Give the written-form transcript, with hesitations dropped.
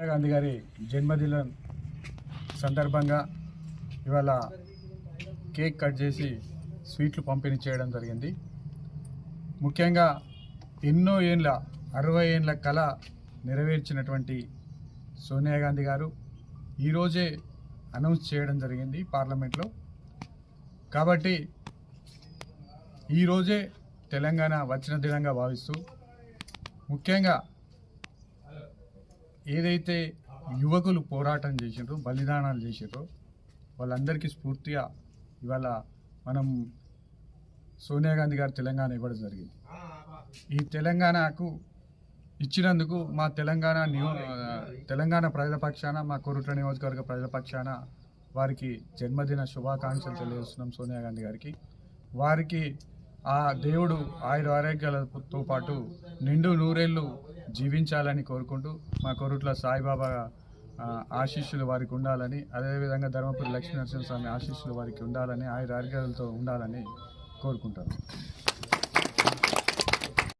గాంధీ గారి జన్మదినం సందర్భంగా ఇవాళ కేక్ కట్ చేసి స్వీట్లు పంపిణీ చేయడం జరిగింది. ముఖ్యంగా ఎన్నో ఏండ్ల 60 ఏండ్ల కళ నెరవేర్చినటువంటి సోనియా గాంధీ గారు ఈరోజే అనౌన్స్ చేయడం జరిగింది పార్లమెంట్లో. కాబట్టి ఈరోజే తెలంగాణ వచ్చిన దినంగా భావిస్తూ ముఖ్యంగా ఏదైతే యువకులు పోరాటం చేసిండ్రో, బలిదానాలు చేసిండ్రో వాళ్ళందరికీ స్ఫూర్తిగా ఇవాళ మనం సోనియా గాంధీ గారు తెలంగాణ ఇవ్వడం జరిగింది. ఈ తెలంగాణకు ఇచ్చినందుకు మా తెలంగాణ ప్రజల పక్షాన, మా కొరుట్ల నియోజకవర్గ ప్రజల పక్షాన వారికి జన్మదిన శుభాకాంక్షలు తెలియజేస్తున్నాం. సోనియా గాంధీ గారికి వారికి ఆ దేవుడు ఆయుర ఆరోగ్యాలతో పాటు నిండు నూరేళ్ళు జీవించాలని కోరుకుంటూ మా కొరుట్ల సాయిబాబా ఆశీస్సులు వారికి ఉండాలని, అదేవిధంగా ధర్మపురి లక్ష్మీనరసింహస్వామి ఆశీస్సులు వారికి ఉండాలని, ఆయుర ఆరోగ్యాలతో ఉండాలని కోరుకుంటాను.